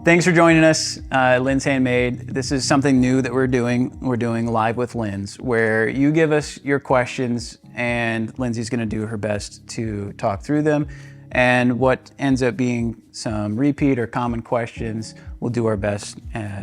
Thanks for joining us, Linds Handmade. This is something new that we're doing. We're doing Live with Linds, where you give us your questions and Lindsay's gonna do her best to talk through them. And what ends up being some repeat or common questions, we'll do our best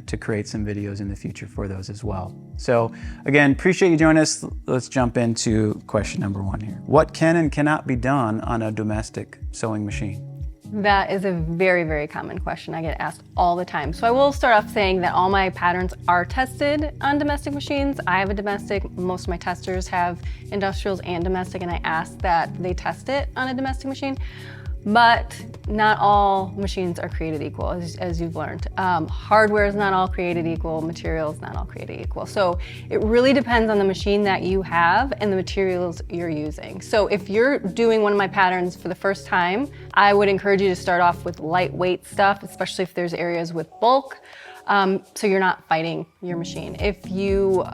to create some videos in the future for those as well. So again, appreciate you joining us. Let's jump into question number 1 here. What can and cannot be done on a domestic sewing machine? That is a very, very common question. I get asked all the time. So I will start off saying that all my patterns are tested on domestic machines. I have a domestic, most of my testers have industrials and domestic, and I ask that they test it on a domestic machine. But not all machines are created equal, as you've learned. Hardware is not all created equal, materials not all created equal. So it really depends on the machine that you have and the materials you're using. So if you're doing one of my patterns for the first time, I would encourage you to start off with lightweight stuff, especially if there's areas with bulk, so you're not fighting your machine. If you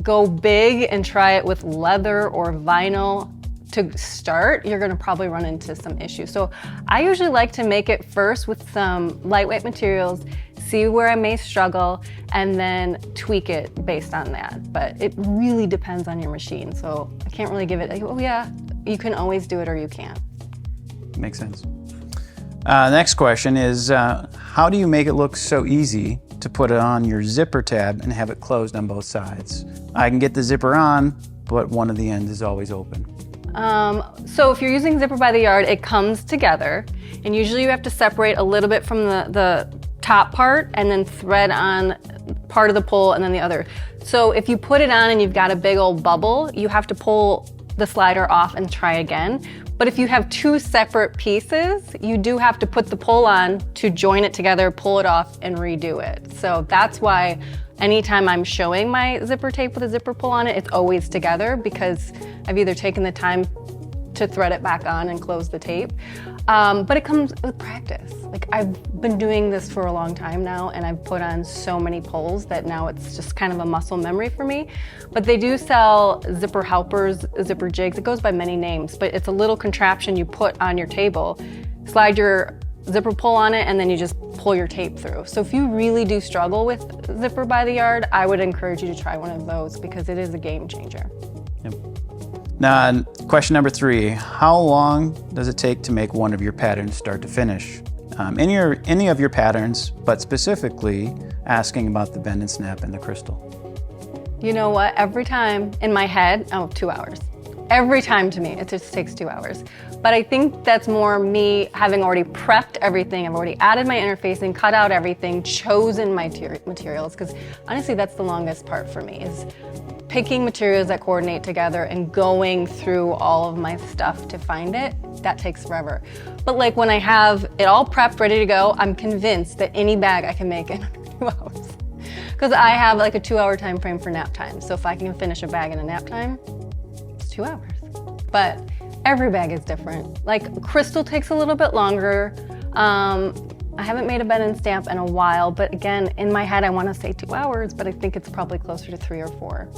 go big and try it with leather or vinyl, to start, you're gonna probably run into some issues. So I usually like to make it first with some lightweight materials, see where I may struggle, and then tweak it based on that. But it really depends on your machine. So I can't really give it, like, oh yeah, you can always do it or you can't. Makes sense. Next question is, how do you make it look so easy to put it on your zipper tab and have it closed on both sides? I can get the zipper on, but one of the ends is always open. So if you're using zipper by the yard, it comes together, and usually you have to separate a little bit from the top part and then thread on part of the pull and then the other. So if you put it on and you've got a big old bubble, you have to pull the slider off and try again. But if you have 2 separate pieces, you do have to put the pull on to join it together, pull it off, and redo it. So that's why anytime I'm showing my zipper tape with a zipper pull on it, it's always together, because I've either taken the time to thread it back on and close the tape. But it comes with practice. Like, I've been doing this for a long time now, and I've put on so many pulls that now it's just kind of a muscle memory for me. But they do sell zipper helpers, zipper jigs. It goes by many names, but it's a little contraption you put on your table, slide your zipper pull on it, and then you just pull your tape through. So if you really do struggle with zipper by the yard, I would encourage you to try one of those, because it is a game changer. Yep. Now, question number 3, how long does it take to make one of your patterns start to finish? Any of your patterns, but specifically asking about the bend and snap and the crystal. You know what, every time in my head, 2 hours. Every time to me, it just takes 2 hours. But I think that's more me having already prepped everything. I've already added my interfacing, cut out everything, chosen my materials, because honestly, that's the longest part for me, is picking materials that coordinate together and going through all of my stuff to find it. That takes forever. But like, when I have it all prepped, ready to go, I'm convinced that any bag I can make in 2 hours. Because I have like a 2-hour time frame for nap time. So if I can finish a bag in a nap time, 2 hours. But every bag is different. Like, crystal takes a little bit longer. I haven't made a bend and stamp in a while, but again, in my head, I want to say 2 hours, but I think it's probably closer to 3 or 4.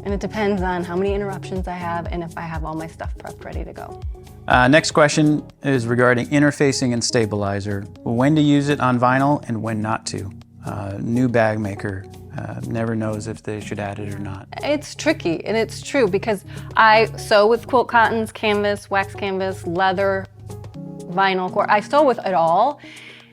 And it depends on how many interruptions I have and if I have all my stuff prepped ready to go. Next question is regarding interfacing and stabilizer. When to use it on vinyl and when not to. New bag maker never knows if they should add it or not. It's tricky, and it's true, because I sew with quilt cottons, canvas, wax canvas, leather, vinyl core. I sew with it all.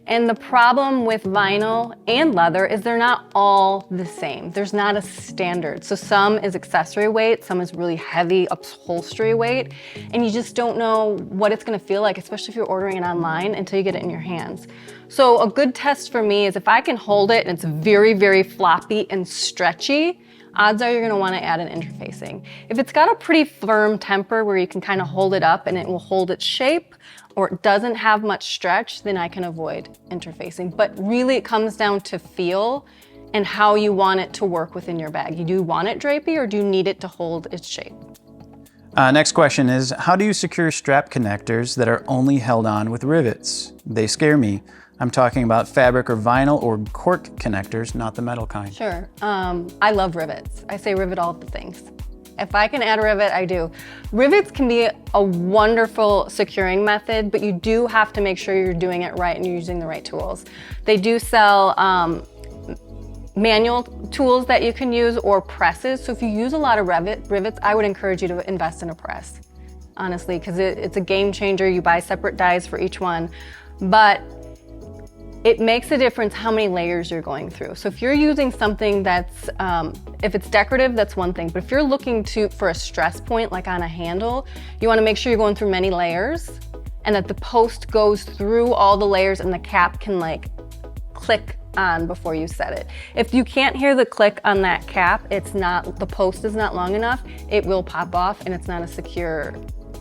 And the problem with vinyl and leather is they're not all the same. There's not a standard. So some is accessory weight, some is really heavy upholstery weight, and you just don't know what it's gonna feel like, especially if you're ordering it online, until you get it in your hands. So a good test for me is if I can hold it and it's very, very floppy and stretchy, odds are you're gonna wanna add an interfacing. If it's got a pretty firm temper where you can kind of hold it up and it will hold its shape, or it doesn't have much stretch, then I can avoid interfacing. But really, it comes down to feel and how you want it to work within your bag. You do want it drapey, or do you need it to hold its shape? Next question is, how do you secure strap connectors that are only held on with rivets? They scare me. I'm talking about fabric or vinyl or cork connectors, not the metal kind. Sure, I love rivets. I say rivet all the things. If I can add a rivet, I do. Rivets can be a wonderful securing method, but you do have to make sure you're doing it right and you're using the right tools. They do sell manual tools that you can use or presses. So if you use a lot of rivets, I would encourage you to invest in a press, honestly, because it's a game changer. You buy separate dies for each one, but it makes a difference how many layers you're going through. So if you're using something that's, if it's decorative, that's one thing. But if you're looking for a stress point, like on a handle, you wanna make sure you're going through many layers and that the post goes through all the layers and the cap can like click on before you set it. If you can't hear the click on that cap, the post is not long enough, it will pop off and it's not a secure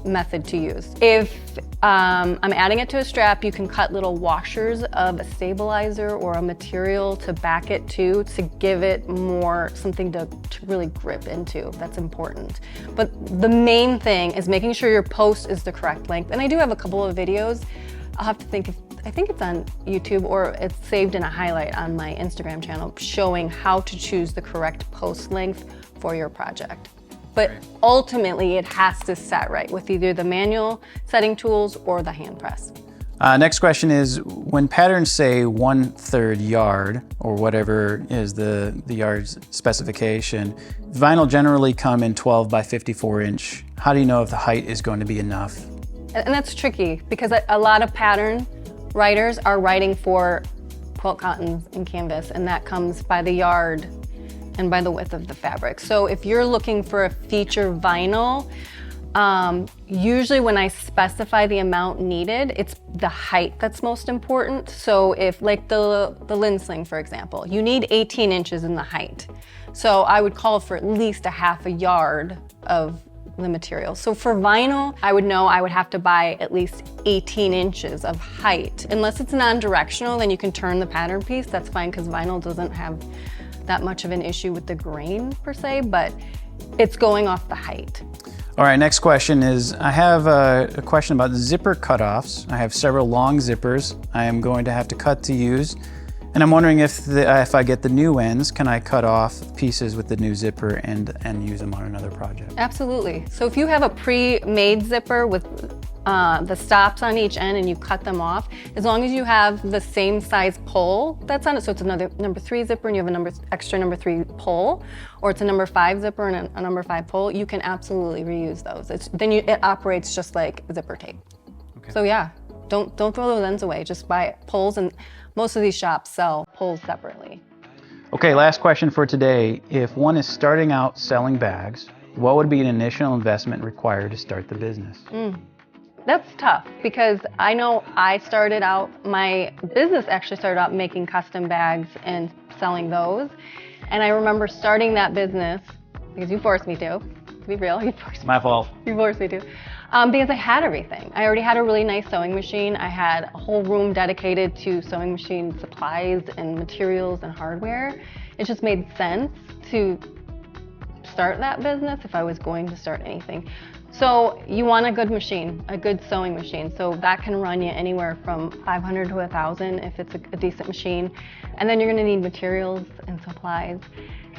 method to use. If I'm adding it to a strap, you can cut little washers of a stabilizer or a material to back it to give it more something to really grip into. That's important. But the main thing is making sure your post is the correct length. And I do have a couple of videos. I'll have to think if, I think it's on YouTube or it's saved in a highlight on my Instagram channel showing how to choose the correct post length for your project. But ultimately, it has to set right with either the manual setting tools or the hand press. Next question is, when patterns say 1/3 yard, or whatever is the yard's specification, vinyl generally come in 12 by 54 inch. How do you know if the height is going to be enough? And that's tricky because a lot of pattern writers are writing for quilt cottons and canvas, and that comes by the yard and by the width of the fabric. So if you're looking for a feature vinyl, usually when I specify the amount needed, it's the height that's most important. So if like the Linds Sling, for example, you need 18 inches in the height. So I would call for at least a half a yard of the material. So for vinyl, I would know I would have to buy at least 18 inches of height. Unless it's non-directional, then you can turn the pattern piece. That's fine because vinyl doesn't have that much of an issue with the grain per se, but it's going off the height. All right, next question is, I have a question about zipper cutoffs. I have several long zippers I am going to have to cut to use, and I'm wondering if I get the new ends, can I cut off pieces with the new zipper and use them on another project? Absolutely. So if you have a pre-made zipper with the stops on each end and you cut them off, as long as you have the same size pole that's on it, so it's another number 3 zipper and you have a extra number 3 pole, or it's a number 5 zipper and a number 5 pole, you can absolutely reuse those. It operates just like zipper tape. Okay. So yeah, don't throw those ends away, just buy poles, and most of these shops sell poles separately. Okay, last question for today. If one is starting out selling bags, what would be an initial investment required to start the business? That's tough because I know my business actually started out making custom bags and selling those. And I remember starting that business because you forced me to be real, you forced me. My fault. You forced me to. Because I had everything. I already had a really nice sewing machine. I had a whole room dedicated to sewing machine supplies and materials and hardware. It just made sense to start that business if I was going to start anything. So you want a good machine, a good sewing machine. So that can run you anywhere from $500 to $1,000 if it's a decent machine. And then you're gonna need materials and supplies.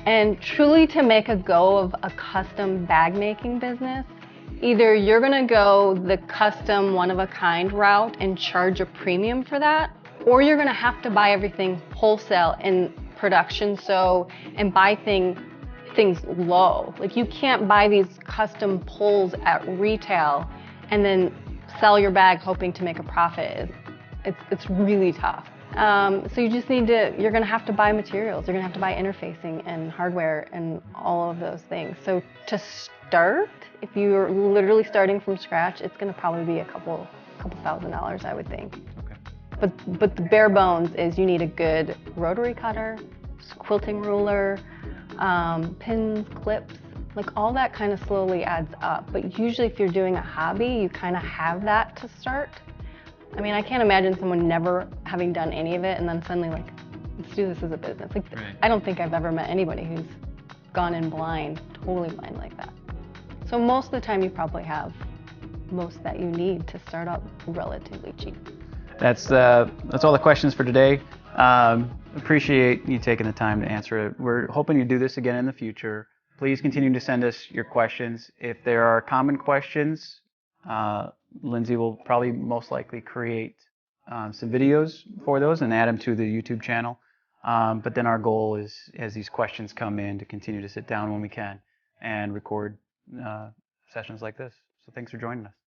And truly to make a go of a custom bag making business, either you're gonna go the custom one-of-a-kind route and charge a premium for that, or you're gonna have to buy everything wholesale in production and buy things low. Like you can't buy these custom poles at retail and then sell your bag hoping to make a profit. It's really tough. So you just you're gonna have to buy materials. You're gonna have to buy interfacing and hardware and all of those things. So to start, if you're literally starting from scratch, it's gonna probably be a couple $1,000s, I would think. Okay. But the bare bones is you need a good rotary cutter, quilting ruler, pins, clips, like all that kind of slowly adds up. But usually if you're doing a hobby, you kind of have that to start. I mean, I can't imagine someone never having done any of it and then suddenly like, let's do this as a business. Like, right. I don't think I've ever met anybody who's gone in blind, totally blind like that. So most of the time you probably have most that you need to start up relatively cheap. That's all the questions for today. Appreciate you taking the time to answer it. We're hoping you do this again in the future. please continue to send us your questions. If there are common questions, Lindsay will probably most likely create some videos for those and add them to the YouTube channel. But then our goal is, as these questions come in, to continue to sit down when we can and record sessions like this. So thanks for joining us.